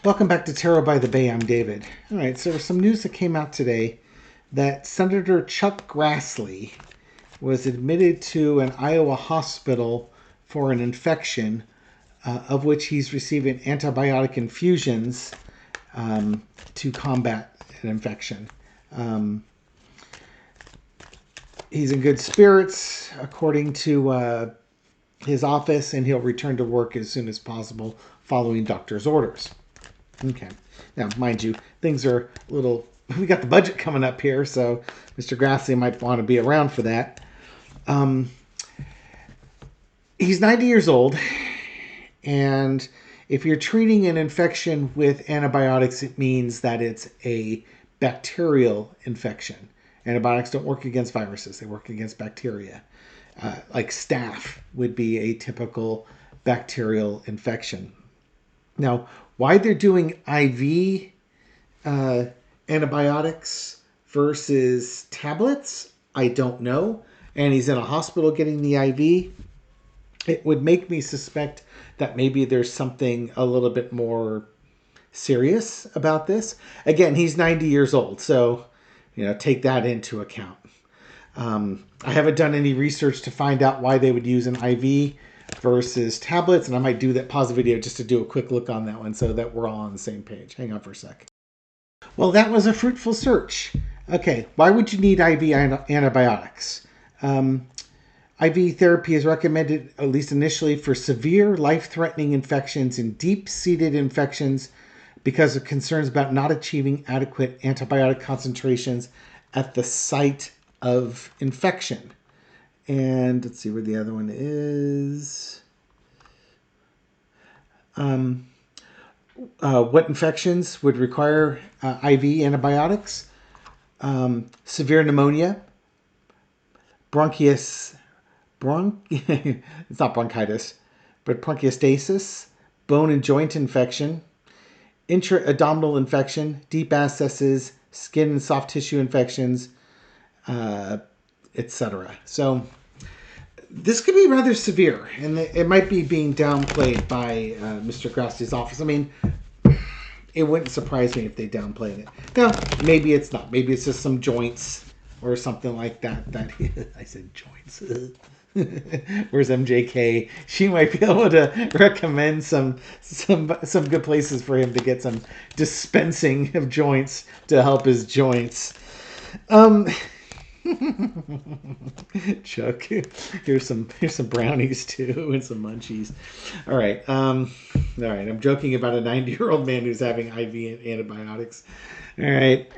Welcome back to Tarot by the Bay. I'm David. All right, so there's some news that came out today that Senator Chuck Grassley was admitted to an Iowa hospital for an infection of which he's receiving antibiotic infusions to combat an infection. He's in good spirits, according to his office, and he'll return to work as soon as possible following doctor's orders. Okay. Now, mind you, things are a little... We got the budget coming up here, so Mr. Grassley might want to be around for that. He's 90 years old, and if you're treating an infection with antibiotics, it means that it's a bacterial infection. Antibiotics don't work against viruses. They work against bacteria. Like staph would be a typical bacterial infection. Now, why they're doing IV antibiotics versus tablets, I don't know. And he's in a hospital getting the IV. It would make me suspect that maybe there's something a little bit more serious about this. Again, he's 90 years old, so take that into account. I haven't done any research to find out why they would use an IV versus tablets, and I might do that, pause the video just to do a quick look on that one so that we're all on the same page. Hang on for a sec. Well, that was a fruitful search. Okay, why would you need IV antibiotics? IV therapy is recommended, at least initially, for severe life-threatening infections and deep-seated infections because of concerns about not achieving adequate antibiotic concentrations at the site of infection. And let's see where the other one is. What infections would require IV antibiotics? Severe pneumonia, it's not bronchitis, but bronchiectasis, bone and joint infection, intra-abdominal infection, deep abscesses, skin and soft tissue infections, etc. So this could be rather severe, and it might be being downplayed by Mr. Grassley's office. I mean, it wouldn't surprise me if they downplayed it. Now, maybe it's not. Maybe it's just some joints or something like that. I said joints. Where's MJK? She might be able to recommend some good places for him to get some dispensing of joints to help his joints. Chuck, here's some brownies too and some munchies. All right. I'm joking about a 90-year-old man who's having IV antibiotics. All right.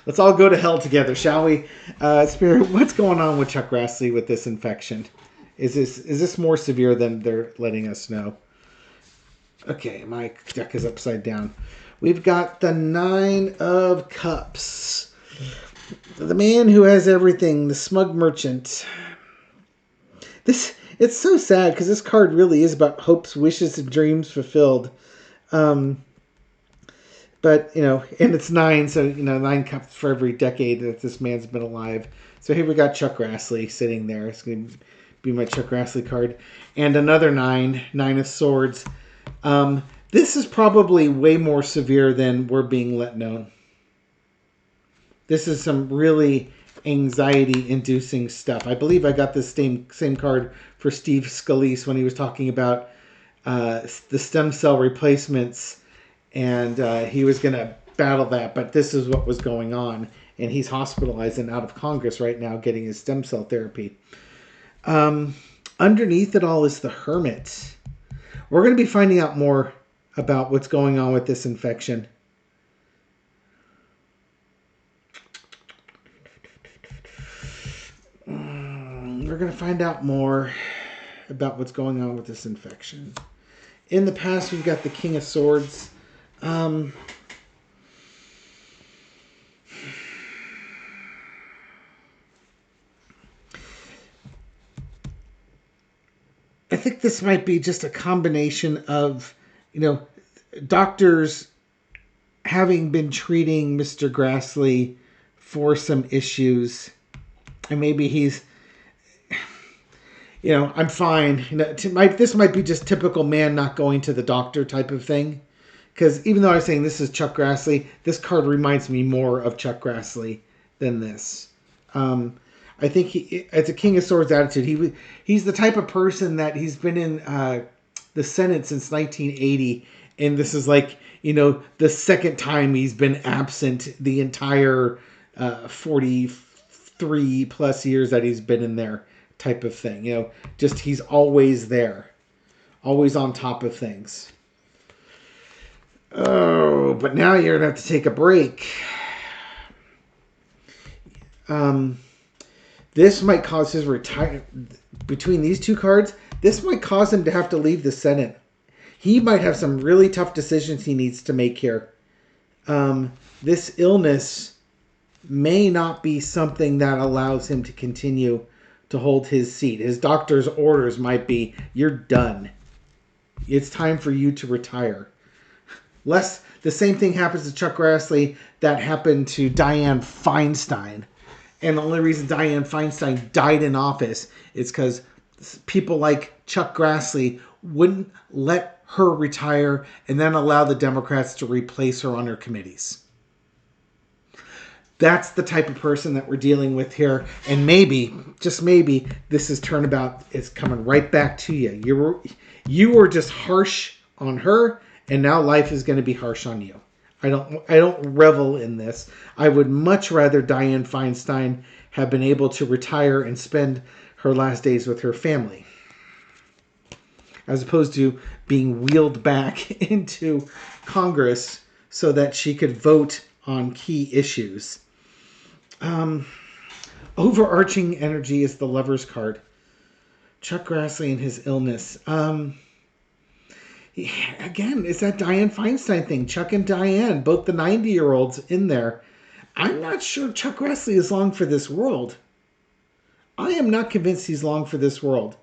Let's all go to hell together, shall we? Spirit, what's going on with Chuck Grassley with this infection? Is this more severe than they're letting us know? Okay, my deck is upside down. We've got the 9 of Cups. The man who has everything, the smug merchant. It's so sad because this card really is about hopes, wishes, and dreams fulfilled. But, and it's 9, so, 9 cups for every decade that this man's been alive. So here we got Chuck Grassley sitting there. It's going to be my Chuck Grassley card. And another 9 of Swords. This is probably way more severe than we're being let know. This is some really anxiety-inducing stuff. I believe I got this same card for Steve Scalise when he was talking about the stem cell replacements, and he was going to battle that, but this is what was going on, and he's hospitalized and out of Congress right now getting his stem cell therapy. Underneath it all is the Hermit. We're going to be finding out more about what's going on with this infection. We're going to find out more about what's going on with this infection. In the past, we've got the King of Swords. I think this might be just a combination of, doctors having been treating Mr. Grassley for some issues. And maybe he's, I'm fine. This might be just typical man not going to the doctor type of thing. because even though I was saying this is Chuck Grassley, this card reminds me more of Chuck Grassley than this. I think it's a King of Swords attitude. He's the type of person that he's been in the Senate since 1980, and this is like, the second time he's been absent the entire 43 plus years that he's been in there, type of thing. Just he's always there, always on top of things. Oh, but now you're going to have to take a break. This might cause his retirement. Between these two cards, this might cause him to have to leave the Senate. He might have some really tough decisions he needs to make here. This illness may not be something that allows him to continue to hold his seat. His doctor's orders might be, you're done. It's time for you to retire. The same thing happens to Chuck Grassley that happened to Dianne Feinstein. And the only reason Dianne Feinstein died in office is because people like Chuck Grassley wouldn't let her retire and then allow the Democrats to replace her on her committees. That's the type of person that we're dealing with here. And maybe, just maybe, this is turnabout. It's coming right back to you. You were just harsh on her, and now life is going to be harsh on you. I don't revel in this. I would much rather Dianne Feinstein have been able to retire and spend her last days with her family, as opposed to being wheeled back into Congress so that she could vote on key issues. Overarching energy is the Lover's card. Chuck Grassley and his illness. Again, it's that Dianne Feinstein thing. Chuck and Dianne, both the 90-year-olds in there. I'm not sure Chuck Grassley is long for this world. I am not convinced he's long for this world.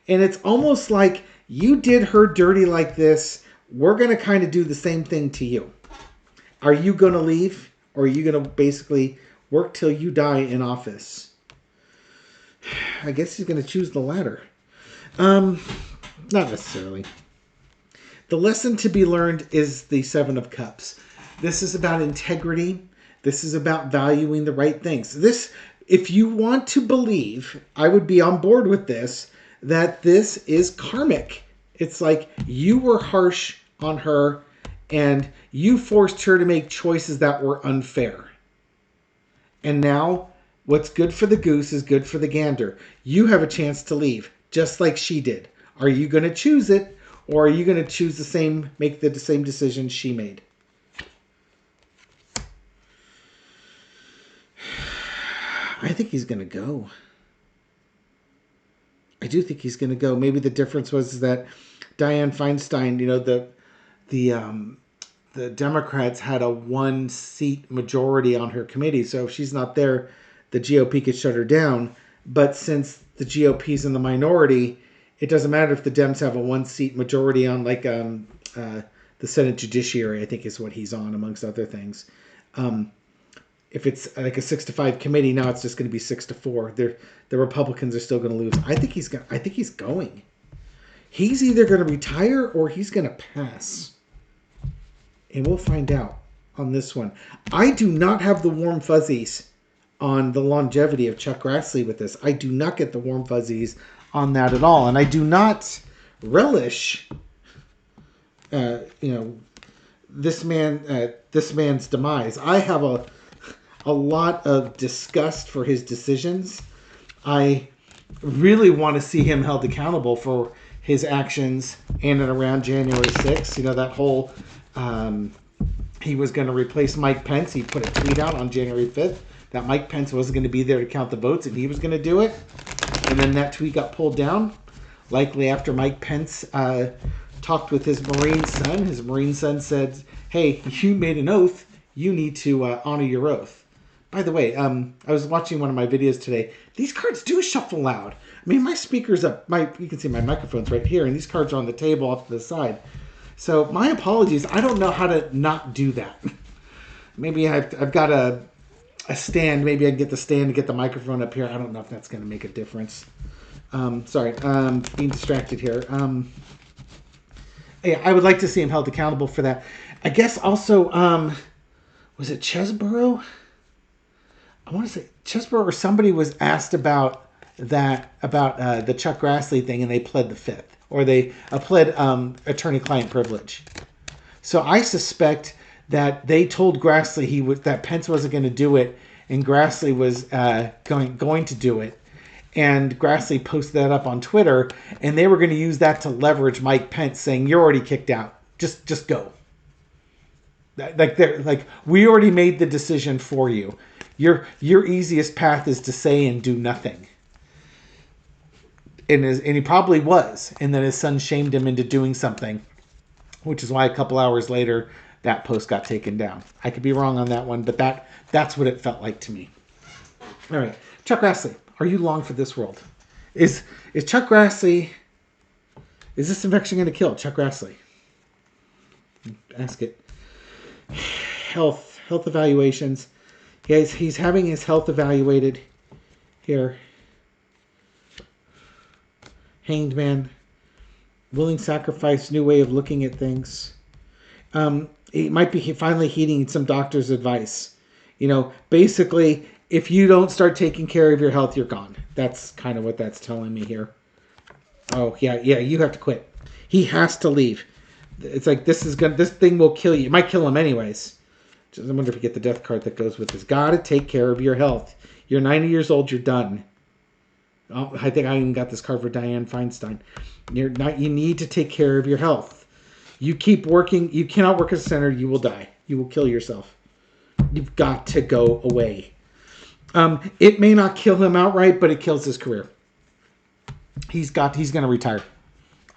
And it's almost like you did her dirty like this. We're going to kind of do the same thing to you. Are you going to leave? Or are you going to basically work till you die in office? I guess he's going to choose the latter. Not necessarily. The lesson to be learned is the Seven of Cups. This is about integrity. This is about valuing the right things. This, if you want to believe, I would be on board with this, that this is karmic. It's like you were harsh on her and you forced her to make choices that were unfair. And now what's good for the goose is good for the gander. You have a chance to leave, just like she did. Are you going to choose it? Or are you going to choose make the same decision she made? I think he's going to go. I do think he's going to go. Maybe the difference was that Dianne Feinstein, the Democrats had a 1-seat majority on her committee. So if she's not there, the GOP could shut her down. But since the GOP's in the minority, it doesn't matter if the Dems have a 1-seat majority on the Senate Judiciary, I think is what he's on, amongst other things. If it's like a 6-5 committee, now it's just going to be 6-4. The Republicans are still going to lose. I think he's going. He's either going to retire or he's going to pass. And we'll find out on this one. I do not have the warm fuzzies on the longevity of Chuck Grassley with this. I do not get the warm fuzzies on that at all. And I do not relish, this man's demise. I have a lot of disgust for his decisions. I really want to see him held accountable for his actions in and around January 6th. That whole, he was going to replace Mike Pence. He put a tweet out on January 5th that Mike Pence wasn't going to be there to count the votes and he was going to do it. And then that tweet got pulled down, likely after Mike Pence talked with his Marine son. His Marine son said, hey, you made an oath. You need to honor your oath. By the way, I was watching one of my videos today. These cards do shuffle loud. I mean, my speaker's up. You can see my microphone's right here, and these cards are on the table off to the side. So my apologies. I don't know how to not do that. Maybe I've got a stand. Maybe I can get the stand to get the microphone up here. I don't know if that's going to make a difference. Sorry, being distracted here. Yeah, I would like to see him held accountable for that. I guess also, was it Chesborough? I want to say Chesborough or somebody was asked about the Chuck Grassley thing, and they pled the fifth, or they pled attorney-client privilege. So I suspect that they told Grassley that Pence wasn't going to do it, and Grassley was going to do it. And Grassley posted that up on Twitter, and they were going to use that to leverage Mike Pence, saying, "You're already kicked out. Just go." Like we already made the decision for you. Your easiest path is to say and do nothing. And he probably was, and then his son shamed him into doing something, which is why a couple hours later that post got taken down. I could be wrong on that one, but that's what it felt like to me. All right, Chuck Grassley, are you long for this world? Is Chuck Grassley? Is this infection going to kill Chuck Grassley? Ask it. Health evaluations. He's having his health evaluated here. Hanged man, willing sacrifice, new way of looking at things. He might be finally heeding some doctor's advice. Basically, if you don't start taking care of your health, you're gone. That's kind of what that's telling me here. Oh, yeah, you have to quit. He has to leave. It's like this thing will kill you. It might kill him anyways. I wonder if you get the death card that goes with this. Gotta take care of your health. You're 90 years old, you're done. Oh, I think I even got this card for Dianne Feinstein. You need to take care of your health. You keep working, you cannot work as a senator, you will die. You will kill yourself. You've got to go away. It may not kill him outright, but it kills his career. He's going to retire.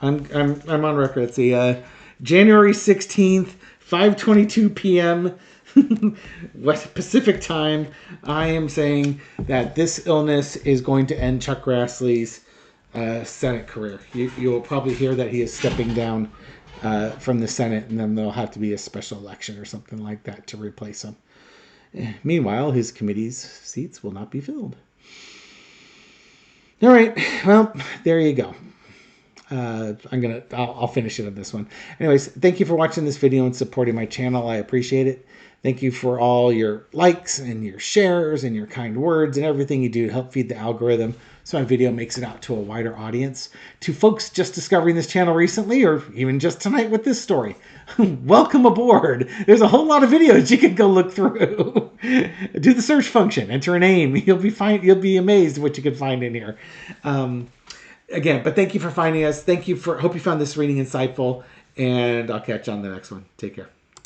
I'm on record. It's the January 16th, 5:22 p.m. West Pacific time. I am saying that this illness is going to end Chuck Grassley's Senate career. You will probably hear that he is stepping down from the Senate, and then there'll have to be a special election or something like that to replace him. Meanwhile, his committee's seats will not be filled. All right. Well, there you go. I'll finish it on this one. Anyways, thank you for watching this video and supporting my channel. I appreciate it. Thank you for all your likes and your shares and your kind words and everything you do to help feed the algorithm so my video makes it out to a wider audience. To folks just discovering this channel recently, or even just tonight with this story, welcome aboard. There's a whole lot of videos you can go look through. Do the search function, enter a name. You'll be amazed what you can find in here. Again, but thank you for finding us. Hope you found this reading insightful, and I'll catch you on the next one. Take care.